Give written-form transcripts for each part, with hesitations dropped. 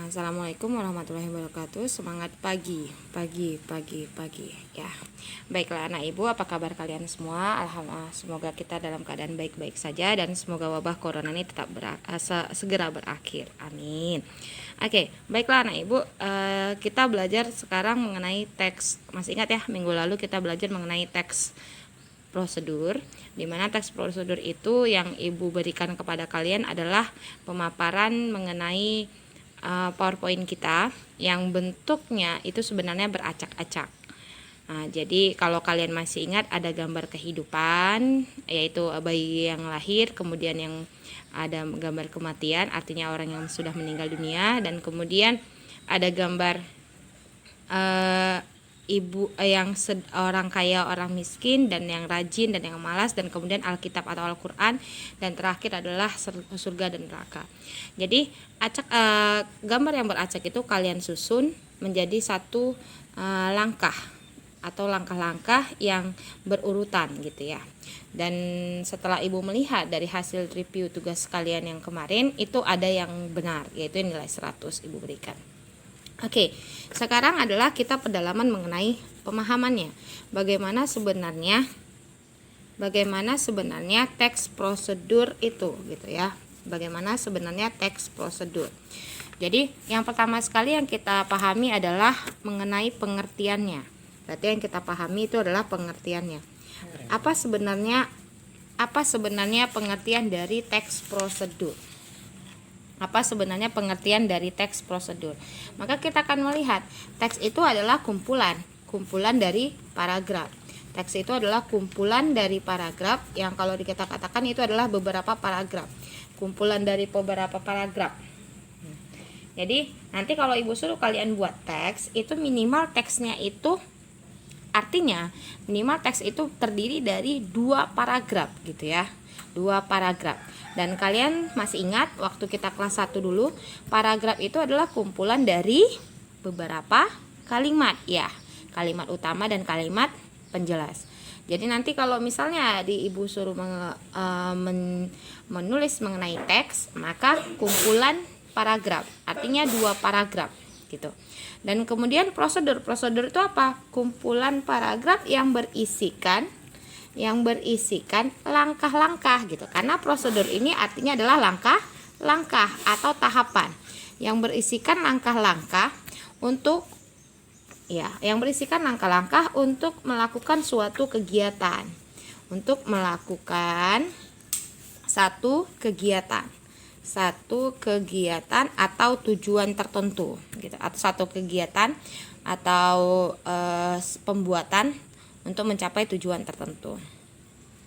Assalamualaikum warahmatullahi wabarakatuh. Semangat pagi ya. Baiklah anak ibu, apa kabar kalian semua? Alhamdulillah, semoga kita dalam keadaan baik-baik saja dan semoga wabah corona ini tetap segera berakhir. Amin. Oke, baiklah anak ibu, kita belajar sekarang mengenai teks. Masih ingat ya, minggu lalu kita belajar mengenai teks prosedur, di mana teks prosedur itu yang ibu berikan kepada kalian adalah pemaparan mengenai PowerPoint kita yang bentuknya itu sebenarnya beracak-acak. Nah, jadi kalau kalian masih ingat ada gambar kehidupan, yaitu bayi yang lahir, kemudian yang ada gambar kematian, artinya orang yang sudah meninggal dunia, dan kemudian ada gambar ibu yang orang kaya, orang miskin, dan yang rajin dan yang malas, dan kemudian Alkitab atau Al-Quran, dan terakhir adalah surga dan neraka. Jadi gambar yang beracak itu kalian susun menjadi satu langkah atau langkah-langkah yang berurutan gitu ya. Dan setelah ibu melihat dari hasil review tugas kalian yang kemarin, itu ada yang benar, yaitu nilai 100 ibu berikan. Oke, sekarang adalah kita pendalaman mengenai pemahamannya. Bagaimana sebenarnya teks prosedur itu gitu ya. Bagaimana sebenarnya teks prosedur. Jadi, yang pertama sekali yang kita pahami adalah mengenai pengertiannya. Berarti yang kita pahami itu adalah pengertiannya. Apa sebenarnya pengertian dari teks prosedur? Apa sebenarnya pengertian dari teks prosedur? Maka kita akan melihat teks itu adalah kumpulan dari paragraf. Teks itu adalah kumpulan dari paragraf yang kalau kita katakan itu adalah beberapa paragraf. Kumpulan dari beberapa paragraf. Jadi nanti kalau ibu suruh kalian buat teks, itu minimal teksnya itu artinya minimal teks itu terdiri dari 2 paragraf gitu ya. 2 paragraf. Dan kalian masih ingat waktu kita kelas 1 dulu, paragraf itu adalah kumpulan dari beberapa kalimat ya. Kalimat utama dan kalimat penjelas. Jadi nanti kalau misalnya di ibu suruh menulis mengenai teks, maka kumpulan paragraf, artinya 2 paragraf gitu. Dan kemudian prosedur itu apa? Kumpulan paragraf yang berisikan langkah-langkah gitu. Karena prosedur ini artinya adalah langkah-langkah atau tahapan yang berisikan langkah-langkah untuk melakukan suatu kegiatan. Untuk melakukan satu kegiatan atau tujuan tertentu gitu, atau satu kegiatan atau pembuatan untuk mencapai tujuan tertentu.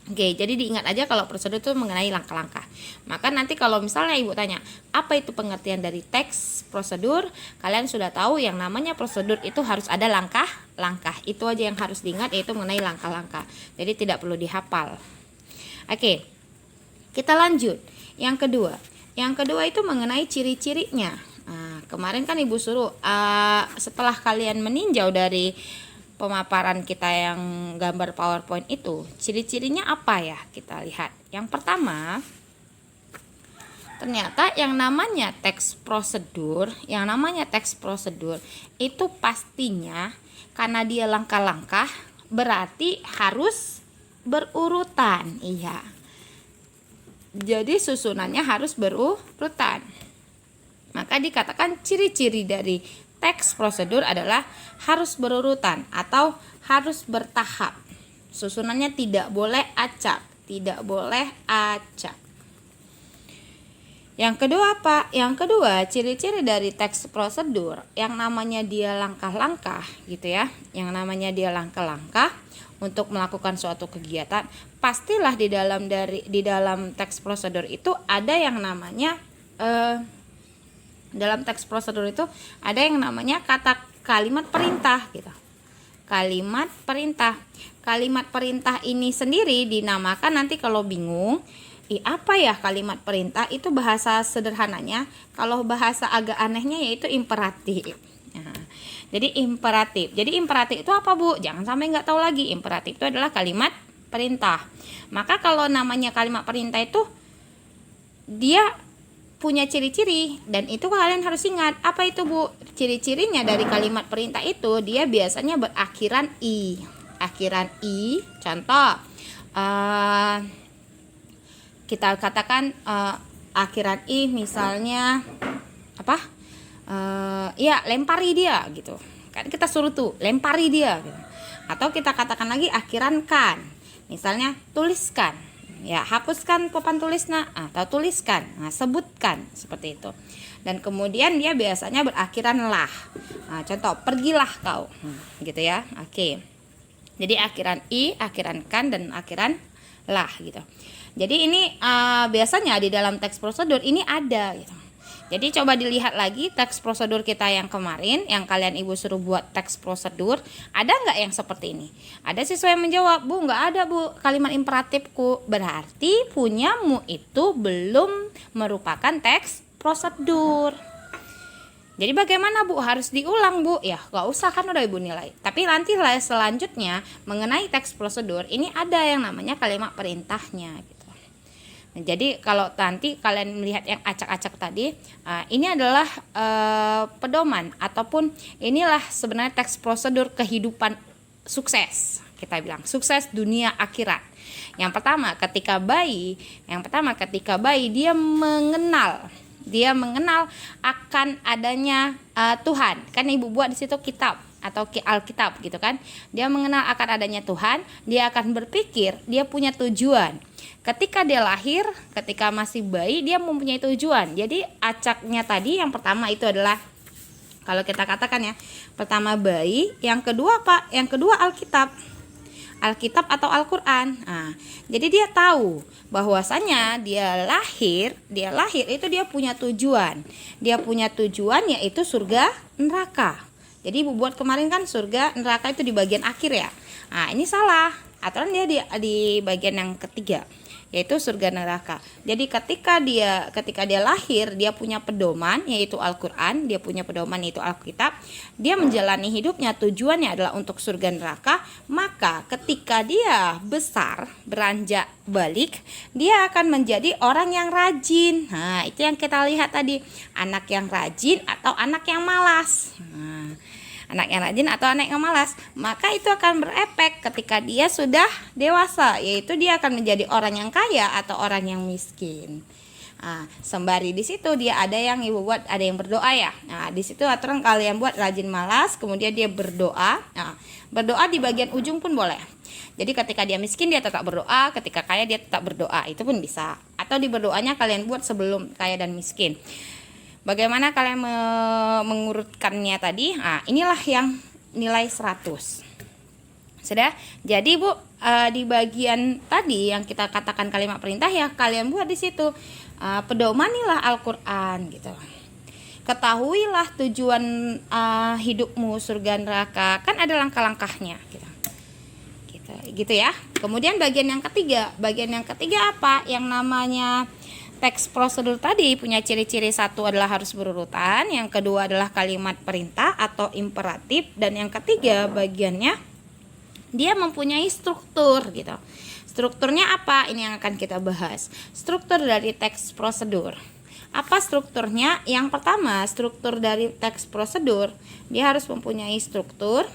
Oke, jadi diingat aja kalau prosedur itu mengenai langkah-langkah. Maka nanti kalau misalnya ibu tanya, apa itu pengertian dari teks prosedur? Kalian sudah tahu yang namanya prosedur itu harus ada langkah-langkah. Itu aja yang harus diingat, yaitu mengenai langkah-langkah. Jadi tidak perlu dihafal. Oke, kita lanjut. Yang kedua itu mengenai ciri-cirinya. Nah, kemarin kan ibu suruh setelah kalian meninjau dari pemaparan kita yang gambar PowerPoint itu, ciri-cirinya apa ya? Kita lihat. Yang pertama, ternyata yang namanya teks prosedur itu pastinya karena dia langkah-langkah berarti harus berurutan. Iya. Jadi susunannya harus berurutan. Maka dikatakan ciri-ciri dari teks prosedur adalah harus berurutan atau harus bertahap. Susunannya tidak boleh acak. Yang kedua apa? Yang kedua, ciri-ciri dari teks prosedur yang namanya dia langkah-langkah gitu ya. Yang namanya dia langkah-langkah untuk melakukan suatu kegiatan, pastilah di dalam teks prosedur itu ada yang namanya dalam teks prosedur itu ada yang namanya kalimat perintah gitu. Kalimat perintah ini sendiri dinamakan, nanti kalau bingung, apa ya kalimat perintah? Itu bahasa sederhananya, kalau bahasa agak anehnya yaitu imperatif. Nah, jadi imperatif itu apa Bu? Jangan sampai nggak tahu lagi. Imperatif itu adalah kalimat perintah. Maka kalau namanya kalimat perintah itu dia punya ciri-ciri, dan itu kalian harus ingat. Apa itu Bu? Ciri-cirinya dari kalimat perintah itu dia biasanya berakhiran i. Akhiran i. Contoh, kita katakan akhiran i misalnya apa? Ya lempari dia gitu. Kan kita suruh tuh lempari dia gitu. Atau kita katakan lagi akhiran kan. Misalnya tuliskan. Ya, hapuskan papan tulisnya atau tuliskan, sebutkan, seperti itu. Dan kemudian dia biasanya berakhiran lah. Contoh, pergilah kau, gitu ya. Oke. Jadi akhiran i, akhiran kan, dan akhiran lah gitu. Jadi ini biasanya di dalam teks prosedur ini ada gitu. Jadi coba dilihat lagi teks prosedur kita yang kemarin, yang kalian ibu suruh buat teks prosedur, ada nggak yang seperti ini? Ada siswa yang menjawab, Bu, nggak ada Bu kalimat imperatifku. Berarti punyamu itu belum merupakan teks prosedur. Jadi bagaimana Bu? Harus diulang Bu? Ya nggak usah, kan udah ibu nilai. Tapi nanti selanjutnya mengenai teks prosedur ini ada yang namanya kalimat perintahnya gitu. Jadi kalau nanti kalian melihat yang acak-acak tadi, ini adalah pedoman ataupun inilah sebenarnya teks prosedur kehidupan sukses. Kita bilang sukses dunia akhirat. Yang pertama ketika bayi dia mengenal akan adanya Tuhan. Kan ibu buat di situ kitab atau Alkitab gitu kan. Dia mengenal akan adanya Tuhan, dia akan berpikir, dia punya tujuan. Ketika dia lahir, ketika masih bayi, dia mempunyai tujuan. Jadi acaknya tadi yang pertama itu adalah, kalau kita katakan ya, pertama bayi, yang kedua apa? Yang kedua Alkitab atau Al-Quran. Jadi dia tahu bahwasanya dia lahir itu dia punya tujuan. Dia punya tujuan yaitu surga neraka. Jadi ibu buat kemarin kan surga neraka itu di bagian akhir ya. Ini salah. Aturan dia di bagian yang ketiga, yaitu surga neraka. Jadi ketika dia lahir, dia punya pedoman yaitu Al-Quran, dia punya pedoman yaitu Alkitab, dia menjalani hidupnya tujuannya adalah untuk surga neraka. Maka ketika dia besar, beranjak balik, dia akan menjadi orang yang rajin. Itu yang kita lihat tadi, anak yang rajin atau anak yang malas. Anak yang rajin atau anak yang malas, maka itu akan berefek ketika dia sudah dewasa, yaitu dia akan menjadi orang yang kaya atau orang yang miskin. Sembari di situ dia ada yang ibu buat, ada yang berdoa ya. Di situ aturan kalian buat rajin malas, kemudian dia berdoa. Berdoa di bagian ujung pun boleh. Jadi ketika dia miskin dia tetap berdoa, ketika kaya dia tetap berdoa, itu pun bisa. Atau di berdoanya kalian buat sebelum kaya dan miskin. Bagaimana kalian mengurutkannya tadi? Inilah yang nilai 100. Sudah? Jadi Bu, di bagian tadi yang kita katakan kalimat perintah ya kalian buat di situ. Pedomanilah Al-Quran gitu. Ketahuilah tujuan hidupmu surga neraka. Kan ada langkah-langkahnya gitu ya. Kemudian bagian yang ketiga apa? Yang namanya teks prosedur tadi punya ciri-ciri, satu adalah harus berurutan, yang kedua adalah kalimat perintah atau imperatif, dan yang ketiga bagiannya dia mempunyai struktur gitu. Strukturnya apa? Ini yang akan kita bahas. Struktur dari teks prosedur. Apa strukturnya? Yang pertama, struktur dari teks prosedur dia harus mempunyai struktur.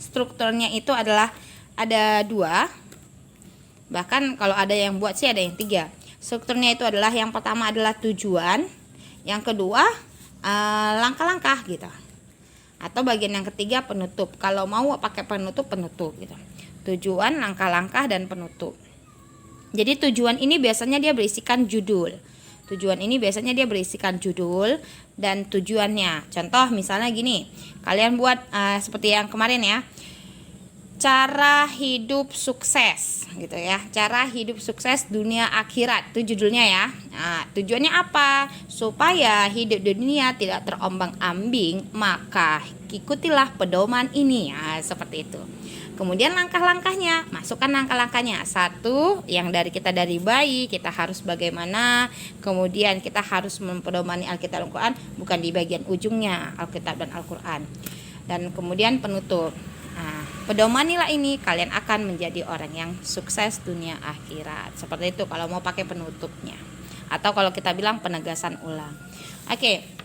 Strukturnya itu adalah ada 2. Bahkan kalau ada yang buat sih ada yang 3. Strukturnya itu adalah yang pertama adalah tujuan, yang kedua langkah-langkah gitu. Atau bagian yang ketiga penutup. Kalau mau pakai penutup gitu. Tujuan, langkah-langkah, dan penutup. Jadi tujuan ini biasanya dia berisikan judul. Dan tujuannya. Contoh misalnya gini, kalian buat seperti yang kemarin ya. Cara hidup sukses gitu ya. Cara hidup sukses dunia akhirat. Itu judulnya ya. Tujuannya apa? Supaya hidup dunia tidak terombang-ambing, maka ikutilah pedoman ini. Seperti itu. Kemudian langkah-langkahnya, masukkan langkah-langkahnya. 1, yang dari bayi, kita harus bagaimana. Kemudian kita harus mempedomani Alkitab dan Al-Quran, bukan di bagian ujungnya Alkitab dan Al-Quran. Dan kemudian penutup. Pedoman nilai ini kalian akan menjadi orang yang sukses dunia akhirat. Seperti itu kalau mau pakai penutupnya. Atau kalau kita bilang penegasan ulang. Oke.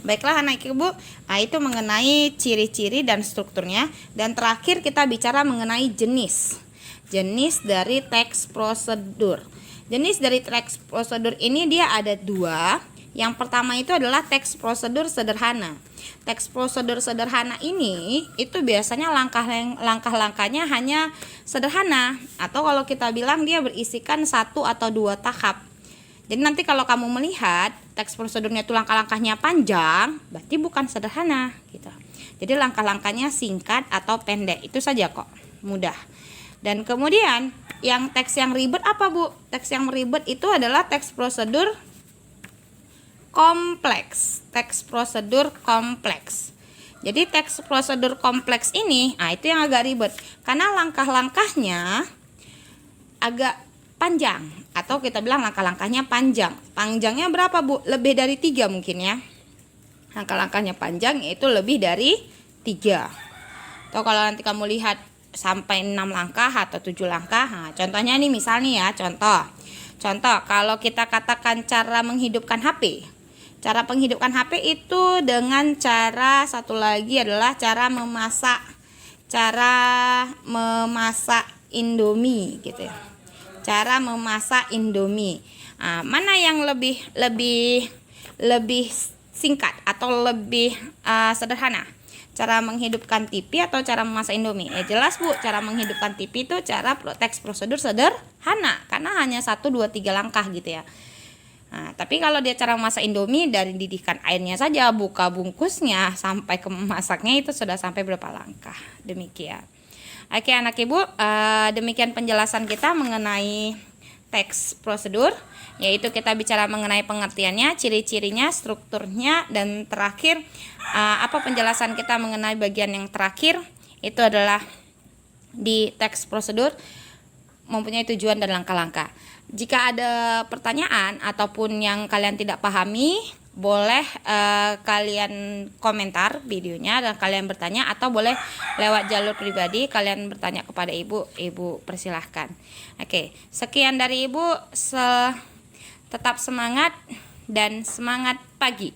Baiklah anak ibu, itu mengenai ciri-ciri dan strukturnya. Dan terakhir kita bicara mengenai jenis dari teks prosedur. Jenis dari teks prosedur ini dia ada 2. Yang pertama itu adalah teks prosedur sederhana. Teks prosedur sederhana ini itu biasanya langkah-langkahnya hanya sederhana, atau kalau kita bilang dia berisikan 1 atau 2 tahap. Jadi nanti kalau kamu melihat teks prosedurnya itu langkah-langkahnya panjang, berarti bukan sederhana gitu. Jadi langkah-langkahnya singkat atau pendek, itu saja kok, mudah. Dan kemudian yang teks yang ribet apa Bu? Teks yang ribet itu adalah teks prosedur kompleks. Teks prosedur kompleks. Jadi teks prosedur kompleks ini, itu yang agak ribet karena langkah-langkahnya agak panjang, atau kita bilang langkah-langkahnya panjang. Panjangnya berapa Bu? Lebih dari 3 mungkin ya. Langkah-langkahnya panjang yaitu lebih dari 3. Atau kalau nanti kamu lihat sampai 6 langkah atau 7 langkah. Nah, contohnya nih misalnya ya, contoh kalau kita katakan cara menghidupkan HP. Cara menghidupkan HP itu dengan cara satu lagi adalah cara memasak Indomie gitu ya. Cara memasak Indomie. Mana yang lebih singkat atau lebih sederhana? Cara menghidupkan TV atau cara memasak Indomie? Jelas Bu, cara menghidupkan TV itu cara teks prosedur sederhana karena hanya 1, 2, 3 langkah gitu ya. Tapi kalau dia cara memasak Indomie, dari didihkan airnya saja, buka bungkusnya sampai ke memasaknya itu sudah sampai berapa langkah. Demikian. Oke anak ibu, demikian penjelasan kita mengenai teks prosedur, yaitu kita bicara mengenai pengertiannya, ciri-cirinya, strukturnya, dan terakhir apa penjelasan kita mengenai bagian yang terakhir, itu adalah di teks prosedur mempunyai tujuan dan langkah-langkah. Jika ada pertanyaan ataupun yang kalian tidak pahami, boleh kalian komentar videonya dan kalian bertanya, atau boleh lewat jalur pribadi kalian bertanya kepada ibu persilahkan. Oke, sekian dari ibu, tetap semangat dan semangat pagi.